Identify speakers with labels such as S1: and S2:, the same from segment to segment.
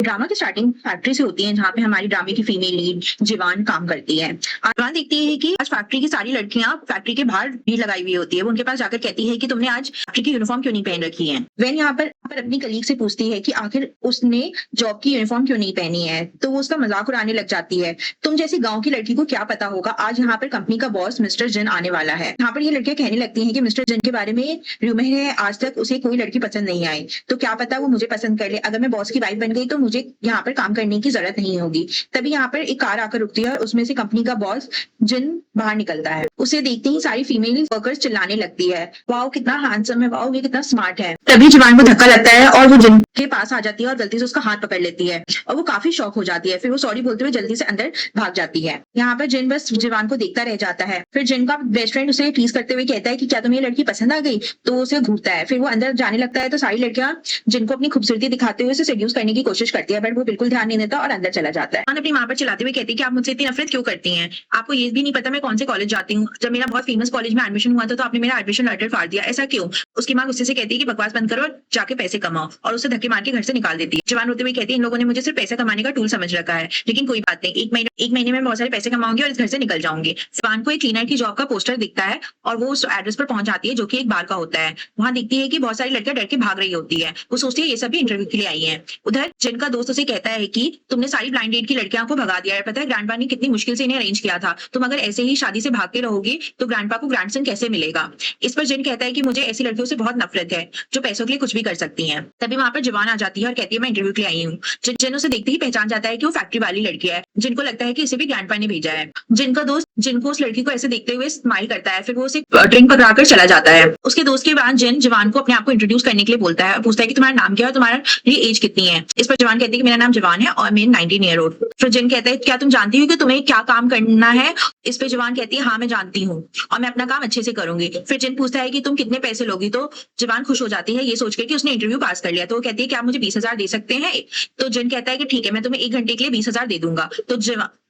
S1: Drama की starting factory से होती है जहाँ पे हमारी ड्रामे की फीमेल लीड जीवान काम करती है। जीवान देखती है कि आज फैक्ट्री की सारी लड़कियां फैक्ट्री के बाहर भीड़ लगाई हुई होती है। वो उनके पास जाकर कहती है कि तुमने आज फैक्ट्री की यूनिफॉर्म क्यों नहीं पहन रखी है। वैन यहाँ पर अपनी कलीग से पूछती है कि आखिर उसने जॉब की यूनिफॉर्म क्यों नहीं पहनी है, तो वो उसका मजाक उड़ाने लग जाती है। तुम जैसी गाँव की लड़की को क्या पता होगा, आज यहाँ पर कंपनी का बॉस मिस्टर जिन आने वाला है। यहाँ पर ये लड़कियां कहने लगती है कि मिस्टर जिन के बारे में रूमर है, आज तक उसे कोई लड़की पसंद नहीं आई, तो क्या पता वो मुझे पसंद कर ले। अगर मैं बॉस की वाइफ बन गई तो मुझे यहाँ पर काम करने की जरूरत नहीं होगी। तभी यहाँ पर एक कार आकर रुकती है और उसमें से कंपनी का बॉस जिन बाहर निकलता है। उसे देखते ही सारी फीमेल वर्कर्स चिल्लाने लगती है, वाओ कितना हैंडसम है, वाओ ये कितना स्मार्ट है। तभी जवान को धक्का लगता है और वो जिन के पास आ जाती है और गलती से उसका हाथ पकड़ लेती है और वो काफी शॉक हो जाती है। फिर वो सॉरी बोलते हुए जल्दी से अंदर भाग जाती है। यहाँ पर जिन बस जवान को देखता रह जाता है। फिर जिन का बेस्ट फ्रेंड उसे टीज करते हुए कहता है कि क्या तुम्हें ये लड़की पसंद आ गई, तो वो उसे घूरता है। फिर वो अंदर जाने लगता है तो सारी लड़कियां जिनको अपनी खूबसूरती दिखाते हुए उसे सेड्यूस करने की कोशिश करती है, बट वो बिल्कुल ध्यान नहीं देता और अंदर चला जाता है। अपनी माँ पर चिल्लाते हुए कहती है कि आप मुझसे इतनी नफरत क्यों करती हैं, आपको ये भी नहीं पता मैं कौन से कॉलेज जाती हूँ, जब मेरा बहुत फेमस कॉलेज में एडमिशन हुआ था तो आपने मेरा एडमिशन लेटर फाड़ दिया, ऐसा क्यों। उसकी माँ गुस्से से कहती है कि बकवास बंद करो और जाके पैसे कमाओ, और उसे धक्के मार के घर से निकाल देती है। जवान होते हुए कहती है इन लोगों ने मुझे सिर्फ पैसा कमाने का टूल समझ रखा है, लेकिन कोई बात नहीं, एक महीने में बहुत सारे पैसे कमाऊंगी और इस घर से निकल जाऊंगी। जवान को एक क्लीनर की जॉब का पोस्टर दिखता है और वो उस एड्रेस पर पहुंच जाती है जो कि एक बार का होता है। वहां देखती है कि बहुत सारी लड़कियां डर के भाग रही होती है। वो सोचती है ये सभी इंटरव्यू के लिए आई है। उधर जिनका दोस्त उसे कहता है कि तुमने सारी ब्लाइंड डेट की लड़कियों को भगा दिया है, पता है ग्रैंडपा ने कितनी मुश्किल से इन्हें अरेंज किया था, तुम अगर ऐसे ही शादी से भागते रहोगे तो ग्रैंडपा को ग्रैंडसन कैसे मिलेगा। इस पर जिन कहता है कि मुझे ऐसी लड़कियों से बहुत नफरत है जो पैसों के लिए कुछ भी कर सकती हैं। तभी वहां पर जवान आ जाती है और कहती है मैं इंटरव्यू के लिए आई हूँ। जिन उसे देखते ही पहचान जाता है कि वो फैक्ट्री वाली लड़की है। जिनको लगता है कि इसे भी ग्रैंडपा ने भेजा है। जिनका दोस्त जिनको उस लड़की को ऐसे देखते हुए स्माइल करता है, फिर वो उसे ड्रिंक पकड़ाकर चला जाता है। उसके दोस्त के बाद जिन जवान को अपने आप को इंट्रोड्यूस करने के लिए बोलता है और पूछता है कि तुम्हारा नाम क्या है और तुम्हारा ये एज कितनी है। इस पर जवान कहती है कि मेरा नाम जवान है और मैं 19 ईयर ओल्ड। फिर जिन कहता है क्या तुम जानती हो कि तुम्हें क्या काम करना है। इस पे जवान कहती है हाँ मैं जानती हूँ और मैं अपना काम अच्छे से करूंगी। फिर जिन पूछता है कि तुम कितने पैसे लोगी, तो जवान खुश हो जाती है ये सोचकर कि उसने इंटरव्यू पास कर लिया। तो वो कहती है कि आप मुझे 20,000 दे सकते हैं। तो जिन कहता है कि ठीक है मैं तुम्हें 1 घंटे के लिए 20,000 दे दूंगा। तो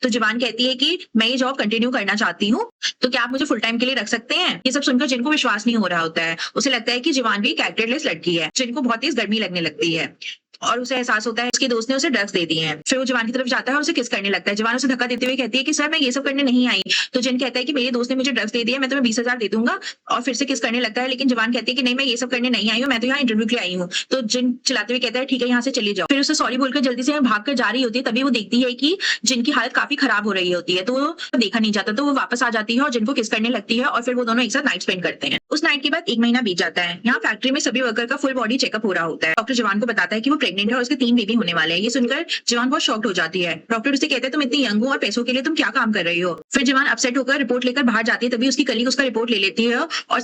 S1: जवान कहती है कि मैं ये जॉब कंटिन्यू करना चाहती हूँ, तो क्या आप मुझे फुल टाइम के लिए रख सकते हैं। ये सब सुनकर जिनको विश्वास नहीं हो रहा होता है। उसे लगता है कि जवान भी कैरेक्टरलेस लड़की है। जिनको बहुत तेज गर्मी लगने लगती है और उसे एहसास होता है उसके दोस्त ने उसे ड्रग्स दे दिए हैं। फिर वो जवान की तरफ जाता है और उसे किस करने लगता है। जवान उसे धक्का देते हुए कहती है कि सर मैं ये सब करने नहीं आई। तो जिन कहता है कि मेरे दोस्त ने मुझे ड्रग्स दे दिया, मैं तुम्हें 20,000 दे दूंगा, और फिर से किस करने लगता है। लेकिन जवान कहती है कि नहीं मैं ये सब करने नहीं आई हूँ, मैं तो यहाँ इंटरव्यू के लिए आई हूँ। तो जिन चिल्लाते हुए कहता है ठीक है यहाँ से चली जाओ। फिर उसे सॉरी बोलकर जल्दी से भाग कर जा रही होती है। तभी वो देखती है कि जिनकी हालत काफी खराब हो रही होती है, तो वो देखा नहीं जाता। तो वो वापस आ जाती है और जिनको किस करने लगती है और फिर वो दोनों एक साथ नाइट स्पेंड करते हैं। उस नाइट के बाद 1 महीना बीत जाता है। यहाँ फैक्ट्री में सभी वर्कर का फुल बॉडी चेकअप हो रहा होता है। डॉक्टर जवान को बताता है कि वो प्रेग्नेंट है और उसके 3 बेबी होने वाले हैं। ये सुनकर जवान बहुत शॉक्ड हो जाती है। डॉक्टर उसे कहते हैं तुम इतनी यंग हो और पैसों के लिए तुम क्या काम कर रही हो। फिर जवान अपसेट होकर रिपोर्ट लेकर बाहर जाती है। तभी उसकी कलीग उसका रिपोर्ट ले लेती है और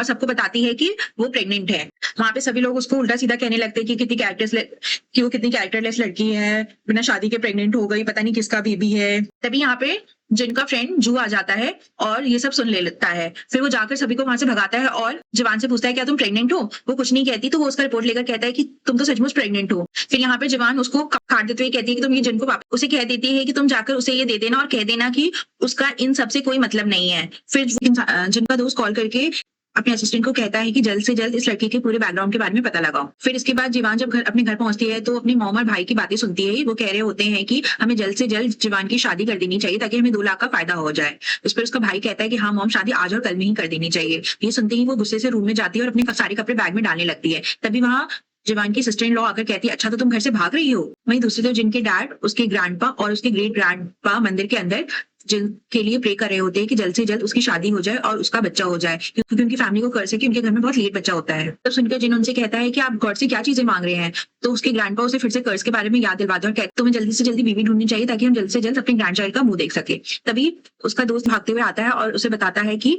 S1: सबको बताती है कि वो प्रेग्नेंट है। वहां पे सभी लोग उसको उल्टा सीधा कहने लगते हैं कि वो कितनी कैरेक्टरलेस लड़की है, बिना शादी के प्रेग्नेंट हो गई, पता नहीं किसका बेबी है। तभी यहाँ पे जिनका फ्रेंड जू आ जाता है और ये सब सुन ले लेता है। फिर वो जाकर सभी को वहां से भगाता है और जवान से पूछता है क्या तुम प्रेग्नेंट हो। वो कुछ नहीं कहती, तो वो उसका रिपोर्ट लेकर कहता है कि तुम तो सचमुच प्रेग्नेंट हो। फिर यहाँ पे जवान उसको काट देते हुए कहती है कि तुम ये जिनको उसे कह देती है कि तुम जाकर उसे ये दे देना और कह देना कि उसका इन सब से कोई मतलब नहीं है। फिर जिनका दोस्त कॉल करके अपने असिस्टेंट को कहता है कि जल्द से जल्द इस लड़की के पूरे बैकग्राउंड के बारे में पता लगाओ। फिर इसके बाद जीवान जब अपने घर पहुंचती है तो अपनी मॉम और भाई की बातें सुनती है। वो कह रहे होते हैं कि हमें जल्द से जल्द जीवान की शादी कर देनी चाहिए ताकि हमें 2 लाख का फायदा हो जाए। उस पर उसका भाई कहता है कि हाँ मॉम शादी आज और कल में ही कर देनी चाहिए। ये सुनते ही वो गुस्से से रूम में जाती है और अपने सारे कपड़े बैग में डालने लगती है। तभी वहां जवान की सिस्टर इन लॉ आकर कहती है अच्छा तो तुम घर से भाग रही हो। वहीं दूसरी तरफ जिनके डैड, उसके ग्रैंडपा और उसके ग्रेट ग्रैंडपा मंदिर के अंदर जिनके लिए प्रे कर रहे होते हैं कि जल्द से जल्द उसकी शादी हो जाए और उसका बच्चा हो जाए, क्योंकि उनकी फैमिली को कर्ज है कि उनके घर में बहुत लेट बच्चा होता है। तब सुनकर जिन उनसे कहता है कि आप गॉड से क्या चीजें मांग रहे हैं। तो उसके ग्रैंडपा उसे फिर से कर्ज के बारे में याद दिलवाते हैं और कहते तुम्हें जल्दी से जल्दी बीवी ढूंढनी चाहिए ताकि हम जल्द से जल्द अपने ग्रैंड चाइल्ड का मुंह देख सके। तभी उसका दोस्त भागते हुए आता है और उसे बताता है कि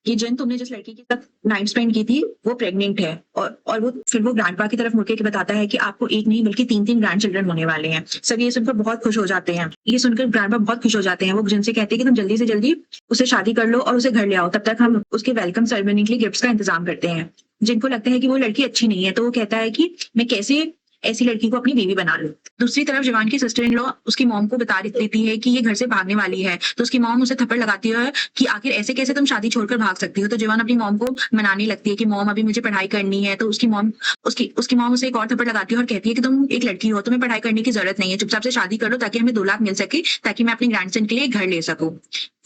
S1: ये जिन तुमने जिस लड़की के साथ नाइट स्पेंड की थी वो प्रेग्नेंट है। और वो ग्रैंडपा की तरफ मुड़के बताता है कि आपको एक नहीं बल्कि 3 ग्रैंड चिल्ड्रन होने वाले हैं। सब ये सुनकर बहुत खुश हो जाते हैं। ये सुनकर ग्रैंडपा बहुत खुश हो जाते हैं। वो जिनसे कहते हैं कि तुम जल्दी से जल्दी उसे शादी कर लो और उसे घर ले आओ, तब तक हम उसके वेलकम सेरेमनी के लिए गिफ्ट्स का इंतजाम करते हैं। जिनको लगता है कि वो लड़की अच्छी नहीं है, तो वो कहता है कि मैं कैसे ऐसी लड़की को अपनी बीवी बना लो। दूसरी तरफ जवान की सिस्टर इन लॉ उसकी मॉम को बता देती है कि ये घर से भागने वाली है, तो उसकी मॉम उसे थप्पड़ लगाती है कि आखिर ऐसे कैसे तुम शादी छोड़कर भाग सकती हो। तो जवान अपनी मॉम को मनाने लगती है कि मॉम अभी मुझे पढ़ाई करनी है। तो उसकी मॉम उसे एक और थप्पड़ लगाती है और कहती है कि तुम एक लड़की हो, तुम्हें पढ़ाई करने की जरूरत नहीं है, चुपचाप से शादी कर लो ताकि हमें 2 लाख मिल सके, ताकि मैं अपने ग्रैंडसन के लिए एक घर ले सकूं।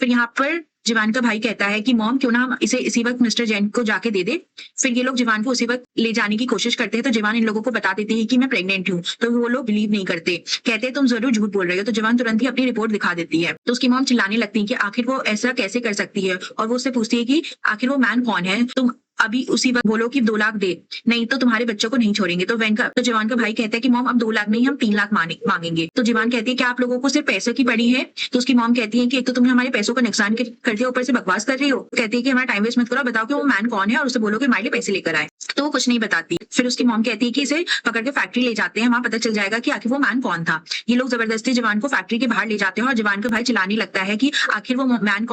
S1: फिर यहाँ पर जवान का भाई कहता है कि मॉम क्यों ना हम इसे इसी वक्त मिस्टर जैन को जाके दे दे। फिर ये लोग जवान को उसी वक्त ले जाने की कोशिश करते हैं, तो जवान इन लोगों को बता देती है कि मैं प्रेग्नेंट हूँ। तो वो लोग बिलीव नहीं करते, कहते हैं तुम जरूर झूठ बोल रहे हो। तो जवान तुरंत ही अपनी रिपोर्ट दिखा देती है। तो उसकी मॉम चिल्लाने लगती है कि आखिर वो ऐसा कैसे कर सकती है, और वो उससे पूछती है कि आखिर वो मैन कौन है, तुम अभी उसी वक्त बोलो कि 2 लाख दे, नहीं तो तुम्हारे बच्चों को नहीं छोड़ेंगे। तो जवान का भाई कहता है कि मॉम अब 2 लाख नहीं, हम 3 लाख मांगेंगे। तो जवान कहती है कि आप लोगों को सिर्फ पैसे की पड़ी है। तो उसकी मॉम कहती है कि एक तो तुमने हमारे पैसों का नुकसान करते हो, ऊपर से बकवास कर रही हो। कहती है कि हमारा टाइम वेस्ट मत करो, बताओ कि वो मैन कौन है और उसे बोलो कि हमारे लिए पैसे लेकर आए। तो वो कुछ नहीं बताती। फिर उसकी मॉम कहती है कि इसे पकड़ के फैक्ट्री ले जाते हैं, वहां पता चल जाएगा कि आखिर वो मैन कौन था। ये लोग जबरदस्ती जवान को फैक्ट्री के बाहर ले जाते हैं और जवान का भाई चिल्लाने लगता है कि आखिर वो मैन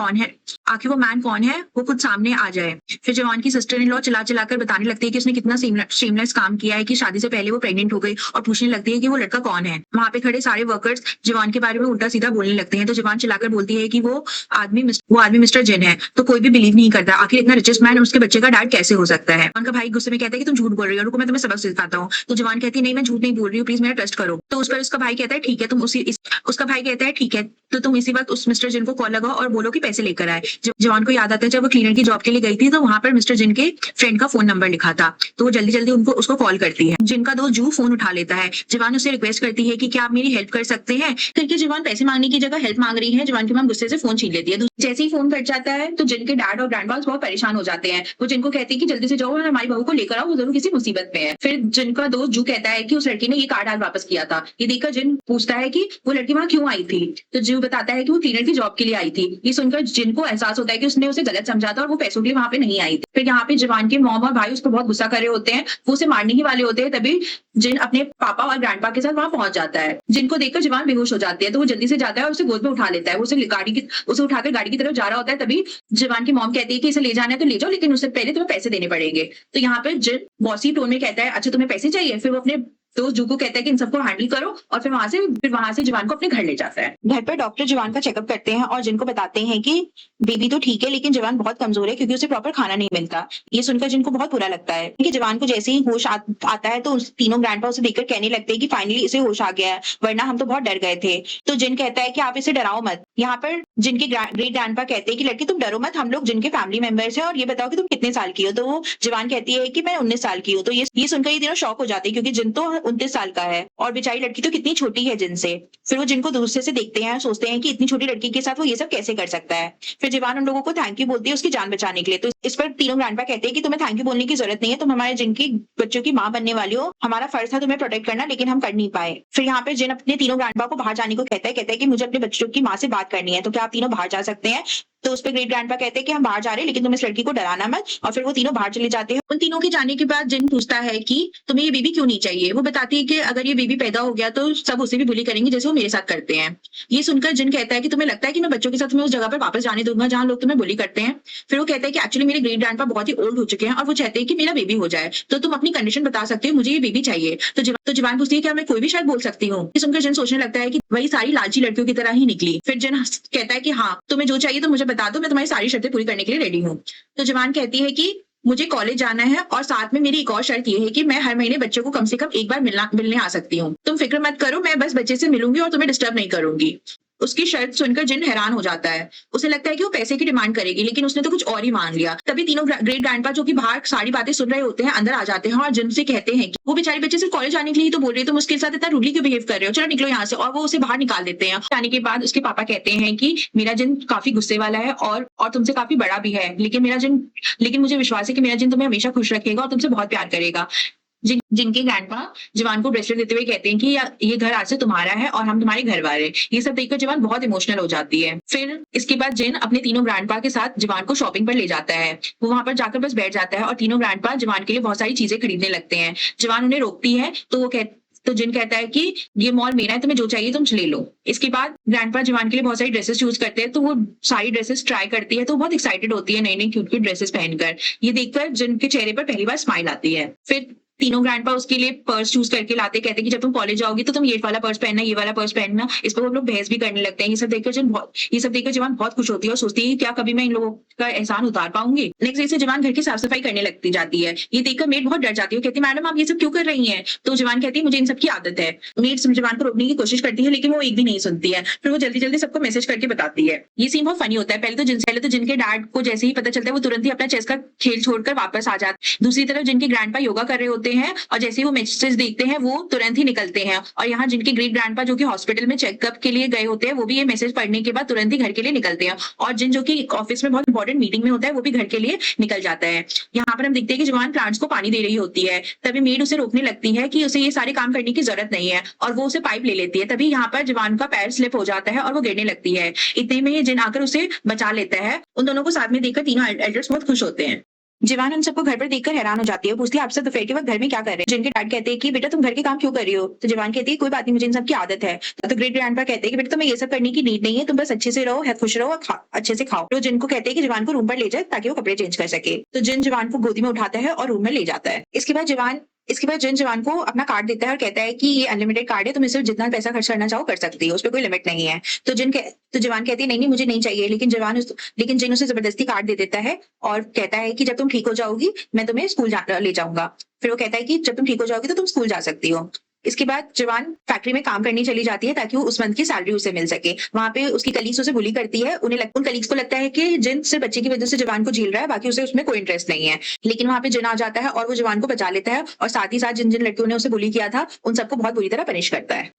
S1: कौन है, वो खुद सामने आ जाए। फिर जवान की सिस्टर इन लॉ चिल्ला कर बताने लगती है कि उसने कितना शेमलेस काम किया है कि शादी से पहले वो प्रेग्नेंट हो गई, और पूछने लगती है कि वो लड़का कौन है। वहां पे खड़े सारे वर्कर्स जवान के बारे में उल्टा सीधा बोलने लगते हैं। तो जवान चिल्लाकर बोलती है कि वो आदमी मिस्टर जिन है। तो कोई भी बिलीव नहीं करता, आखिर इतना रिचेस्ट मैन उसके बच्चे का डैड कैसे हो सकता है। उनका भाई गुस्से में कहता है कि तुम झूठ बोल रही हो, रुको मैं तुम्हें सबक सिखाता हूँ। तो जवान कहती है नहीं मैं झूठ नहीं बोल रही हूँ, प्लीज मेरा ट्रस्ट करो। तो उस पर उसका भाई कहता है ठीक है, उसका भाई कहता है ठीक है, तो तुम इसी वक्त उस मिस्टर जिन को कॉल लगाओ और बोलो कि पैसे लेकर आए। जवान को याद आता है जब वो क्लीनर की जॉब के लिए गई थी, तो वहां पर मिस्टर जिन के फ्रेंड का फोन नंबर लिखा था। तो वो जल्दी जल्दी उसको कॉल करती है। जिनका दोस्त जू फोन उठा लेता है। जवान उससे रिक्वेस्ट करती है कि क्या आप मेरी हेल्प कर सकते हैं। क्योंकि जवान पैसे मांगने की जगह हेल्प मांग रही है, जवान की मॉम गुस्से से फोन छीन लेती है। जैसे ही फोन कट जाता है तो जिनके डैड और ग्रैंडपा बहुत परेशान हो जाते हैं। वो जिनको कहती है कि जल्दी से जाओ और हमारी बहू को लेकर आओ, वो जरूर किसी मुसीबत में है। फिर जिनका दोस्त जू कहता है कि उस लड़की ने ये कार्ड आज वापस किया था। ये देखकर जिन पूछता है कि वो लड़की वहां क्यों आई थी। तो जू बताता है कि वो क्लीनर की जॉब के लिए आई थी। ये सुनकर जिनको एहसास होता है कि उसने उसे गलत समझा था और वो पैसों के लिए वहां पे नहीं आई थी। फिर यहाँ पे जवान के मॉम और भाई उस पर बहुत गुस्सा कर रहे होते हैं, वो उसे मारने ही वाले होते हैं। तभी जिन अपने पापा और ग्रैंडपा के साथ वहां पहुंच जाता है। जिनको देखकर जवान बेहोश हो जाती है, तो वो जल्दी से जाता है और उसे गोद में उठा लेता है। वो उसे उठाकर गाड़ी की तरफ जा रहा होता है। तभी जवान की मॉम कहती है कि इसे ले जाना है तो ले जाओ, लेकिन उससे पहले तुम्हें पैसे देने पड़ेंगे। तो यहाँ पे जिन बॉसी टोन में कहता है अच्छा तुम्हें पैसे चाहिए। फिर वो अपने दोस्त जू को कहता है कि इन सबको हैंडल करो, और फिर वहां से जवान को अपने घर ले जाता है। घर पर डॉक्टर जवान का चेकअप करते हैं और जिनको बताते हैं कि बेबी तो ठीक है, लेकिन जवान बहुत कमजोर है क्योंकि उसे प्रॉपर खाना नहीं मिलता। ये सुनकर जिनको बहुत बुरा लगता है कि जवान को जैसे ही होश आता है तो तीनों ग्रैंडपा उसे देखकर कहने लगते हैं कि फाइनली इसे होश आ गया है, वरना हम तो बहुत डर गए थे। तो जिन कहता है कि आप इसे डराओ मत। यहाँ पर जिनके ग्रेट ग्रैंडपा कहते हैं कि लड़की तुम डरो मत, हम लोग जिनके फैमिली मेंबर्स हैं, और ये बताओ कि तुम कितने साल की हो। तो वो जवान कहती है कि मैं 19 साल की हूँ। तो ये सुनकर ये तीनों शॉक हो जाते हैं क्योंकि जिन तो 29 साल का है और बेचारी लड़की तो कितनी छोटी है जिनसे। फिर वो जिनको दूसरे से देखते हैं, सोचते हैं कि इतनी छोटी लड़की के साथ वो ये सब कैसे कर सकता है। फिर जवान उन लोगों को थैंक यू बोलती है उसकी जान बचाने के लिए। तो इस पर तीनों ग्रैंडपा कहते हैं कि तुम्हें थैंक यू बोलने की जरूरत नहीं है, तुम हमारे जिनकी बच्चों की माँ बनने वाली हो, हमारा फर्ज था तुम्हें प्रोटेक्ट करना, लेकिन हम कर नहीं पाए। फिर यहाँ पे जिन अपने तीनों ग्रैंडपा को बाहर जाने को कहता है कि मुझे अपने बच्चों की माँ से बात करनी है, तो क्या आप तीनों बाहर जा सकते हैं। तो उस पर ग्रेट ग्रैंडपा कहते हैं कि हम बाहर जा रहे हैं, लेकिन तुम इस लड़की को डराना मत। और फिर वो तीनों बाहर चले जाते हैं। उन तीनों के जाने के बाद जिन पूछता है कि तुम्हें ये बेबी क्यों नहीं चाहिए। वो बताती है कि अगर ये बेबी पैदा हो गया तो सब उसे भी बुली करेंगे जैसे वो मेरे साथ करते हैं। ये सुनकर जिन कहता है कि तुम्हें लगता है कि मैं बच्चों के साथ तुम्हें उस जगह पर वापस जाने दूंगा जहां लोग तुम्हें बुली करते हैं। फिर वो कहता है कि एक्चुअली मेरे ग्रेट ग्रैंडपा बहुत ही ओल्ड हो चुके हैं और वो चाहते हैं कि मेरा बेबी हो जाए, तो तुम अपनी कंडीशन बता सकते हो, मुझे ये बेबी चाहिए। तो जवान पूछती है कि मैं कोई भी शायद बोल सकती हूँ। ये सुनकर जिन सोचने लगता है कि वही सारी लालची लड़कियों की तरह ही निकली। फिर जिन कहता है कि हाँ तुम्हें जो चाहिए तो मुझे बता दो, मैं तुम्हारी सारी शर्तें पूरी करने के लिए रेडी हूँ। तो जवान कहती है कि मुझे कॉलेज जाना है और साथ में मेरी एक और शर्त ये है कि मैं हर महीने बच्चे को कम से कम एक बार मिलने आ सकती हूँ। तुम फिक्र मत करो, मैं बस बच्चे से मिलूंगी और तुम्हें डिस्टर्ब नहीं करूंगी। उसकी शर्त सुनकर जिन हैरान हो जाता है। उसे लगता है कि वो पैसे की डिमांड करेगी, लेकिन उसने तो कुछ और ही मांग लिया। तभी तीनों ग्रेट ग्रैंडपा जो कि बाहर सारी बातें सुन रहे होते हैं अंदर आ जाते हैं और जिन से कहते हैं कि वो बेचारी बच्चे सिर्फ कॉलेज आने के लिए तो बोल रही है, तुम उसके साथ इतना रूडली क्यों बिहेव कर रहे हो, चलो निकलो यहाँ से। और वो उसे बाहर निकाल देते हैं। आने के बाद उसके पापा कहते हैं कि मेरा जिन काफी गुस्से वाला है और तुमसे काफी बड़ा भी है, लेकिन मुझे विश्वास है कि मेरा जिन तुम्हें हमेशा खुश रखेगा और तुमसे बहुत प्यार करेगा। जिनके ग्रैंडपा जवान को ब्रेसलेट देते हुए कहते हैं कि ये घर आज से तुम्हारा है और हम तुम्हारे घर वाले। ये सब देखकर जवान बहुत इमोशनल हो जाती है। फिर इसके बाद जिन अपने तीनों ग्रैंडपा के साथ जवान को शॉपिंग पर ले जाता है। वो वहां पर जाकर बस बैठ जाता है और तीनों ग्रैंडपा जवान के लिए बहुत सारी चीजें खरीदने लगते हैं। जवान उन्हें रोकती है तो जिन कहता है कि ये मॉल मेरा है, तुम्हें जो चाहिए तुम ले लो। इसके बाद ग्रैंडपा जवान के लिए बहुत सारी ड्रेसेस चूज करते हैं, तो वो सारी ड्रेसेस ट्राई करती है, तो बहुत एक्साइटेड होती है नई नई क्यूट क्यूट ड्रेसेस पहनकर। ये देखकर जिनके चेहरे पर पहली बार स्माइल आती है। फिर तीनों ग्रैंडपा उसके लिए पर्स चूज करके लाते, कहते कि जब तुम कॉलेज जाओगी तो तुम ये वाला पर्स पहनना, ये वाला पर्स पहनना। इस पर वो लोग बहस भी करने लगते हैं। ये सब देखकर जवान बहुत खुश होती है और सोचती है क्या कभी मैं इन लोगों का एहसान उतार पाऊंगी। नेक्स्ट डे से जवान घर की साफ सफाई करने लगती जाती है। ये देखकर मेड बहुत डर जाती है, कहती है मैडम आप ये सब क्यों कर रही हैं? तो जवान कहती है मुझे इन सब की आदत है। मेड जवान को रोकने की कोशिश करती है लेकिन वो एक भी नहीं सुनती है। फिर वो जल्दी जल्दी सबको मैसेज करके बताती है। ये सीन बहुत फनी होता है। पहले तो जिनके डैड को जैसे ही पता चलता है वो तुरंत ही अपना चेस का खेल छोड़कर वापस आ जाते हैं। दूसरी तरफ जिनके ग्रैंडपा योगा कर रहे होते हैं और जैसे ही वो मैसेज देखते हैं वो तुरंत ही निकलते हैं। और यहाँ जिनके ग्रेट ग्रैंडपा जो कि हॉस्पिटल में चेकअप के लिए गए होते हैं वो भी ये मैसेज पढ़ने के बाद तुरंत ही घर के लिए निकलते हैं। और जो कि ऑफिस में बहुत इंपॉर्टेंट मीटिंग में होता है वो भी घर के लिए निकल जाता है। यहाँ पर हम देखते हैं कि जवान प्लांट्स को पानी दे रही होती है। तभी मेड उसे रोकने लगती है कि उसे ये सारे काम करने की जरूरत नहीं है और वो उसे पाइप ले लेती है। तभी यहाँ पर जवान का पैर स्लिप हो जाता है और वो गिरने लगती है। इतने में ये जिन आकर उसे बचा लेता है। उन दोनों को साथ में देखकर तीनों एल्डर्स बहुत खुश होते हैं। जवान उन सबको घर पर देखकर हैरान हो जाती है, पूछती है आप सब दोपहर के वक्त घर में क्या कर रहे हैं? जिनके डैड कहते हैं कि बेटा तुम घर के काम क्यों कर रही हो? तो जवान कहती है कोई बात नहीं, मुझे इन सब की आदत है। तो ग्रेट ग्रैंडपा कहते हैं कि बेटा तुम्हें ये सब करने की नीड नहीं है, तुम बस अच्छे से रहो, खुश रहो और अच्छे से खाओ। तो जिनको कहते हैं कि जवान को रूम पर ले जाए ताकि वो कपड़े चेंज कर सके। तो जिन जवान को गोदी में उठाता है और रूम में ले जाता है। इसके बाद जिन जवान को अपना कार्ड देता है और कहता है कि ये अनलिमिटेड कार्ड है, तुम इससे जितना पैसा खर्च करना चाहो कर सकती हो, उस पर कोई लिमिट नहीं है। तो जवान कहती है नहीं नहीं मुझे नहीं चाहिए, लेकिन जिन उसे जबरदस्ती कार्ड दे देता है और कहता है कि जब तुम ठीक हो जाओगी मैं तुम्हें स्कूल ले जाऊंगा। फिर वो कहता है कि जब तुम ठीक हो जाओगी तो तुम स्कूल जा सकती हो। इसके बाद जवान फैक्ट्री में काम करने चली जाती है ताकि वो उस मंथ की सैलरी उसे मिल सके। वहां पे उसकी कलीग्स उसे बुली करती है। उन कलीग्स को लगता है कि जिन सिर्फ बच्चे की वजह से जवान को झेल रहा है, बाकी उसे उसमें कोई इंटरेस्ट नहीं है। लेकिन वहां पे जिन आ जाता है और वो जवान को बचा लेता है और साथ ही साथ जिन जिन लड़कियों ने उसे बुली किया था उन सबको बहुत बुरी तरह पनिश करता है।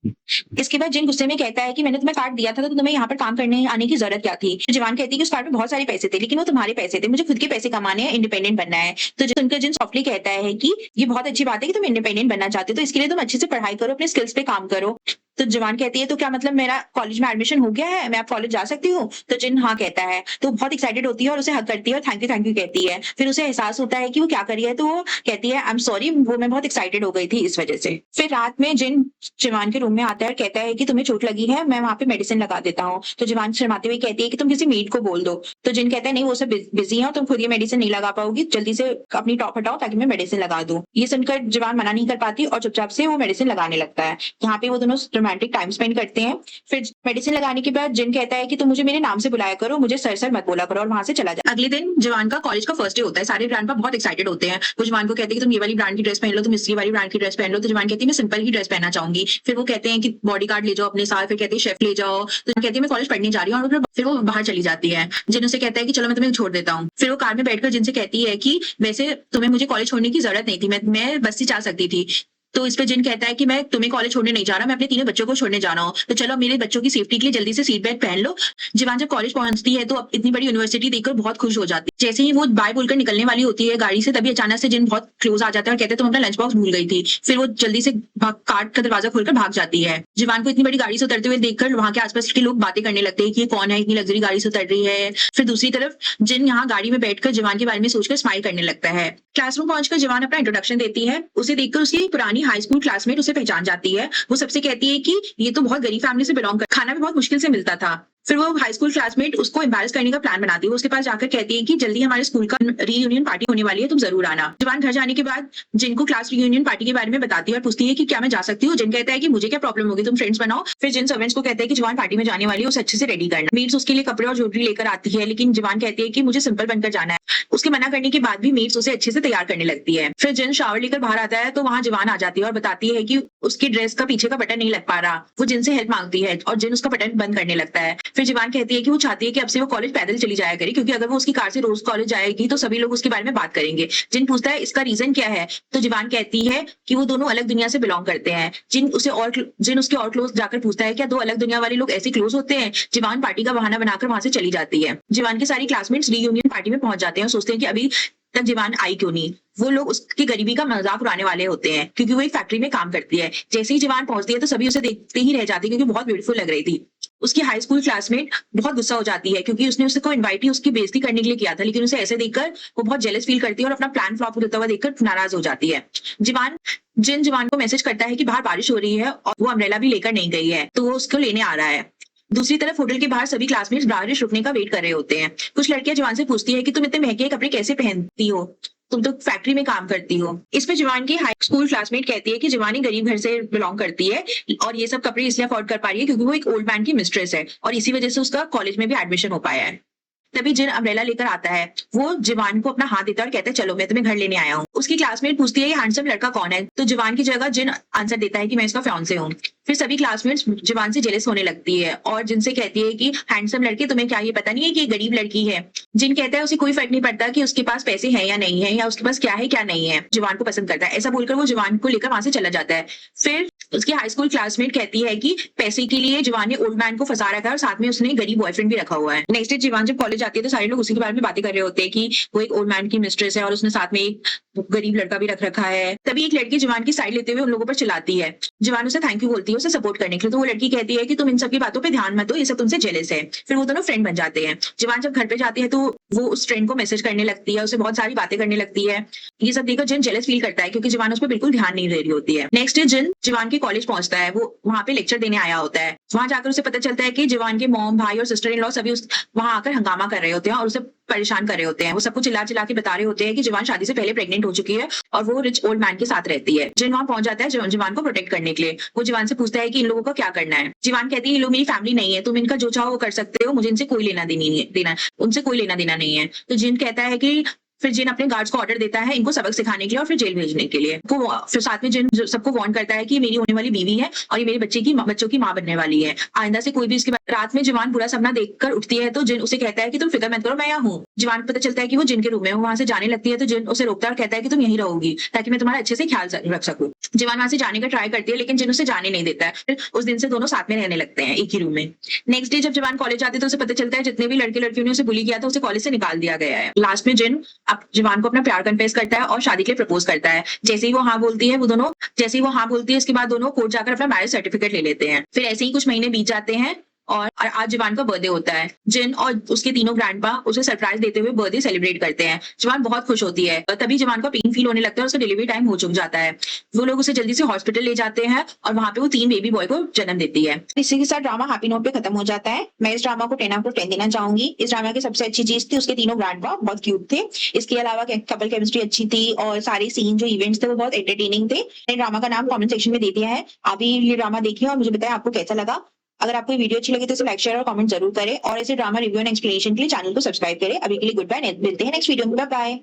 S1: इसके बाद जिन गुस्से में कहता है कि मैंने तुम्हें कार्ड दिया था तो तुम्हें यहाँ पर काम करने आने की जरूरत क्या थी? तो जवान कहती है कि उस कार्ड में बहुत सारे पैसे थे लेकिन वो तुम्हारे पैसे थे, मुझे खुद के पैसे कमाने हैं, इंडिपेंडेंट बनना है। तो सुनकर जिन सॉफ्टली कहता है कि ये बहुत अच्छी बात है कि तुम इंडिपेंडेंट बनना चाहते हो, तो इसके लिए तुम अच्छे से पढ़ाई करो, अपने स्किल्स पे काम करो। तो जवान कहती है तो क्या मतलब मेरा कॉलेज में एडमिशन हो गया है, मैं अब कॉलेज जा सकती हूँ? तो जिन हाँ कहता है तो बहुत एक्साइटेड होती है और उसे हग करती है और थैंक यू कहती है। फिर उसे एहसास होता है कि वो क्या कर रही है, तो वो कहती है आई एम सॉरी, वो मैं बहुत एक्साइटेड हो गई थी इस वजह से। फिर रात में जिन जवान के रूम में आता है और कहता है कि तुम्हें चोट लगी है, मैं वहां पे मेडिसिन लगा देता हूँ। तो जवान शर्माते हुए कहती है कि तुम किसी मेड को बोल दो। तो जिन कहता है नहीं वो सब बिजी है और तुम खुद ये मेडिसिन नहीं लगा पाओगी, जल्दी से अपनी टॉप हटाओ ताकि मैं मेडिसिन लगा दूं। ये सुनकर जवान मना नहीं कर पाती और चुपचाप से वो मेडिसिन लगाने लगता है। यहाँ पे वो दोनों रोमांटिक टाइम स्पेंड करते हैं। फिर मेडिसिन लगाने के बाद जिन कहता है कि तुम मुझे मेरे नाम से बुलाया करो, मुझे सर मत बोला करो, और वहां से चला जाए। अगले दिन जवान का कॉलेज का फर्स्ट डे होता है। सारे ग्रैंडपा बहुत एक्साइटेड होते हैं। वो जवान को कहते हैं कि तुम ये वाली ब्रांड की ड्रेस पहन लो, तुम इसी वाली ब्रांड की ड्रेस पहन लो। तो जवान कहती है मैं सिंपल ही ड्रेस पहनना चाहूंगी। फिर वो कहते हैं कि बॉडी गार्ड ले जाओ अपने साथ, फिर कहते हैं शेफ ले जाओ। तो कहती है मैं कॉलेज पढ़ने जा रही हूँ और फिर वो बाहर चली जाती है। जिन उसे कहता है कि चलो मैं तुम्हें छोड़ देता हूँ। फिर वो कार में बैठकर जिनसे कहती है कि वैसे तुम्हें मुझे कॉलेज छोड़ने की जरूरत नहीं थी, मैं बस से जा सकती थी। तो इस पे जिन कहता है कि मैं तुम्हें कॉलेज छोड़ने नहीं जा रहा, मैं अपने तीनों बच्चों को छोड़ने जा रहा हूँ, तो चलो मेरे बच्चों की सेफ्टी के लिए जल्दी से सीट बेल्ट पहन लो। जवान जब कॉलेज पहुंचती है तो अब इतनी बड़ी यूनिवर्सिटी देखकर बहुत खुश हो जाती है। जैसे ही वो बाय बोलकर निकलने वाली होती है गाड़ी से, तभी अचानक से जिन बहुत क्लोज आ जाता है और कहते हैं तुम अपना लंच बॉक्स भूल गई थी। फिर वो जल्दी से कार का दरवाजा खोलकर भाग जाती है। जवान को इतनी बड़ी गाड़ी से उतरते हुए देखकर वहां के आसपास के लोग बातें करने लगते हैं कि ये कौन है, इतनी लग्जरी गाड़ी से उतर रही है। फिर दूसरी तरफ जिन यहाँ गाड़ी में बैठकर जवान के बारे में सोचकर स्माइल करने लगता है। क्लासरूम पहुंचकर जवान अपना इंट्रोडक्शन देती है। उसे देखकर उसकी पुरानी हाई स्कूल क्लासमेट उसे पहचान जाती है। वो सबसे कहती है कि ये तो बहुत गरीब फैमिली से बिलोंग कर, खाना भी बहुत मुश्किल से मिलता था। फिर वो हाई स्कूल क्लासमेट उसको एम्बैरस करने का प्लान बनाती है। उसके पास जाकर कहती है कि जल्दी हमारे स्कूल का रीयूनियन पार्टी होने वाली है, तुम जरूर आना। जवान घर जाने के बाद जिनको क्लास रीयूनियन पार्टी के बारे में बताती है और पूछती है कि क्या मैं जा सकती हूँ। जिन कहता है कि मुझे क्या प्रॉब्लम होगी, तुम फ्रेंड्स बनाओ। फिर जिन सर्वेंट्स को कहते हैं कि जवान पार्टी में जाने वाली है, उसे अच्छे से रेडी करना। मेड्स उसके लिए कपड़े और ज्वेलरी लेकर आती है, लेकिन जवान कहती है कि मुझे सिंपल बनकर जाना है। उसके मना करने के बाद भी मेड्स उसे अच्छे से तैयार करने लगती है। फिर जिन शावर लेकर बाहर आता है तो वहां जवान आ जाती है और बताती है कि उसकी ड्रेस का पीछे का बटन नहीं लग पा रहा। वो जिन से हेल्प मांगती है और जिन उसका बटन बंद करने लगता है। फिर जवान कहती है कि वो चाहती है कि अब से वो कॉलेज पैदल चली जाया करे, क्योंकि अगर वो उसकी कार से रोज कॉलेज जाएगी तो सभी लोग उसके बारे में बात करेंगे। जिन पूछता है इसका रीजन क्या है, तो जवान कहती है कि वो दोनों अलग दुनिया से बिलोंग करते हैं। जिन उसके और क्लोज जाकर पूछता है क्या दो अलग दुनिया वाले लोग ऐसे क्लोज होते हैं। जवान पार्टी का बहाना बनाकर वहां से चली जाती है। जवान के सारी क्लासमेट्स रीयूनियन पार्टी में पहुंच जाते हैं और सोचते हैं कि अभी तक जवान आई क्यों नहीं। वो लोग उसकी गरीबी का मजाक उड़ाने वाले होते हैं क्योंकि वो एक फैक्ट्री में काम करती है। जैसे ही जवान पहुंचती है तो सभी उसे देखते ही रह जाते हैं क्योंकि बहुत ब्यूटीफुल लग रही थी। उसकी हाई स्कूल क्लासमेट बहुत गुस्सा हो जाती है क्योंकि उसने उसको इनवाइट ही उसकी बेइज्जती करने के लिए किया था, लेकिन उसे ऐसे देखकर वो बहुत जेलस फील करती है और अपना प्लान फ्लॉप होता हुआ देखकर नाराज हो जाती है। जवान को मैसेज करता है कि बाहर बारिश हो रही है और वो अम्ब्रेला भी लेकर नहीं गई है, तो वो उसको लेने आ रहा है। दूसरी तरफ होटल के बाहर सभी क्लासमेट्स बारिश रुकने का वेट कर रहे होते हैं। कुछ लड़कियां जवान से पूछती है कि तुम इतने महंगे कपड़े कैसे पहनती हो। तुम तो फैक्ट्री में काम करती हो। इस पे जीवान की हाई स्कूल क्लासमेट कहती है कि जीवान एक गरीब घर से बिलोंग करती है और ये सब कपड़े इसलिए अफोर्ड कर पा रही है क्योंकि वो एक ओल्ड मैन की मिस्ट्रेस है और इसी वजह से उसका कॉलेज में भी एडमिशन हो पाया है। तभी जिन अम्ब्रेला लेकर आता है, वो जीवान को अपना हाथ देता है और कहता है चलो मैं तुम्हें घर लेने आया हूँ। उसकी क्लासमेट पूछती है ये हैंडसम लड़का कौन है, तो जीवान की जगह जिन आंसर देता है कि मैं इसका फियांसे हूँ। फिर सभी क्लासमेट्स जीवान से जेलस होने लगती है और जिनसे कहती है कि हैंडसम लड़के तुम्हें क्या ये पता नहीं है कि ये गरीब लड़की है। जिन कहता है उसे कोई फर्क नहीं पड़ता कि उसके पास पैसे हैं या नहीं है या उसके पास क्या है क्या नहीं है, जीवान को पसंद करता है। ऐसा बोलकर वो जीवान को लेकर वहां से चला जाता है। फिर उसकी हाई स्कूल क्लासमेट कहती है कि पैसे के लिए जीवान ने ओल्ड मैन को फंसा रखा है और साथ में उसने गरीब बॉयफ्रेंड भी रखा हुआ है। नेक्स्ट डे जीवान जब कॉलेज आती है तो सारे लोग उसी के बारे में बातें कर रहे होते हैं कि वो एक ओल्ड मैन की मिस्ट्रेस है और उसने साथ में एक गरीब लड़का भी रख रखा है। तभी एक लड़की जीवान की साइड लेते हुए उन लोगों पर चिल्लाती है। जीवान उसे थैंक यू बोलती है उसे सपोर्ट करने के लिए, तो वो लड़की कहती है कि तुम इन सब की बातों पे ध्यान मत दो, ये सब तुमसे जेलस है। फिर वो दोनों फ्रेंड बन जाते हैं। जीवान जब घर पे जाती है तो वो उस फ्रेंड को मैसेज करने लगती है, उसे बहुत सारी बातें करने लगती है। ये सब देखकर जिन जेलस फील करता है क्योंकि जीवान उस पर बिल्कुल ध्यान नहीं दे रही होती है। नेक्स्ट डे जिन जीवान के कॉलेज पहुंचता है, वो वहां पे लेक्चर देने आया होता है। वहां जाकर उसे पता चलता है कि जीवान के मॉम, भाई और सिस्टर इन लॉ सभी वहां आकर हंगामा कर रहे होते हैं और उसे परेशान कर रहे होते हैं। वो सबको चिल्ला चिल्ला के बता रहे होते हैं कि जीवान शादी से पहले प्रेग्नेंट हो चुकी है और वो रिच ओल्ड मैन के साथ रहती है। जिन वहां पहुंच जाता है जीवान को प्रोटेक्ट करने के लिए। वो जीवान से पूछता है कि इन लोगों का क्या करना है। जीवान कहती है ये लोग मेरी फैमिली नहीं है, तुम इनका जो चाहो वो कर सकते हो, मुझे इनसे कोई लेना देना उनसे कोई लेना देना नहीं है। तो जिन कहता है कि फिर जिन अपने गार्ड्स को ऑर्डर देता है इनको सबक सिखाने के लिए और फिर जेल भेजने के लिए। वो फिर साथ में जिन सबको वार्न करता है कि मेरी होने वाली बीवी है और ये मेरे बच्चों की माँ बनने वाली है, आइंदा से कोई भी इसके बाद। रात में जीवान बुरा सपना देखकर उठती है तो जिन उसे कहता है कि तुम फिक्र मत करो मैं यहाँ हूँ। जीवान को पता चलता है कि वो जिन के रूम में वहां से जाने लगती है तो जिन उसे रोकता है और कहता है कि तुम यहीं रहोगी ताकि मैं तुम्हारा अच्छे से ख्याल रख सकूं। जीवान वहां से जाने का ट्राई करती है लेकिन जिन उसे जाने नहीं देता है। फिर उस दिन से दोनों साथ में रहने लगते हैं एक ही रूम में। नेक्स्ट डे जब जीवान कॉलेज आते तो उसे पता चलता है जितने भी लड़के लड़कियों ने उसे बुली किया था उसे कॉलेज से निकाल दिया गया है। लास्ट में जिन अब जीवान को अपना प्यार कन्फेस करता है और शादी के लिए प्रपोज करता है। जैसे ही वो हाँ बोलती है उसके बाद दोनों कोर्ट जाकर अपना मैरिज सर्टिफिकेट ले लेते हैं। फिर ऐसे ही कुछ महीने बीत जाते हैं और आज जीवान का बर्थडे होता है। जिन और उसके तीनों ग्रैंडपा उसे सरप्राइज देते हुए बर्थडे सेलिब्रेट करते हैं। जीवान बहुत खुश होती है और तभी जीवान को पेन फील होने लगता है और उसका डिलीवरी टाइम हो चुक जाता है। वो लोग उसे जल्दी से हॉस्पिटल ले जाते हैं और वहां पे वो 3 बेबी बॉय को जन्म देती है। इसी के साथ ड्रामा हैप्पी नोट पे खत्म हो जाता है। मैं इस ड्रामा को 10 आउट ऑफ 10 देना चाहूंगी। इस ड्रामा की सबसे अच्छी चीज थी उसके तीनों ग्रैंडपा बहुत क्यूट थे। इसके अलावा कपल केमिस्ट्री अच्छी थी और सारे सीन जो इवेंट्स थे वो बहुत एंटरटेनिंग थे। मैंने ड्रामा का नाम कमेंट सेक्शन में दे दिया है, आप भी ये ड्रामा देखिए और मुझे बताएं आपको कैसा लगा। अगर आपको वीडियो अच्छी लगी तो इसे लाइक शेयर और कमेंट जरूर करें और ऐसे ड्रामा रिव्यू एंड एक्सप्लेनेशन के लिए चैनल को सब्सक्राइब करें। अभी के लिए गुड बाय, मिलते हैं नेक्स्ट वीडियो में, बाय बाय।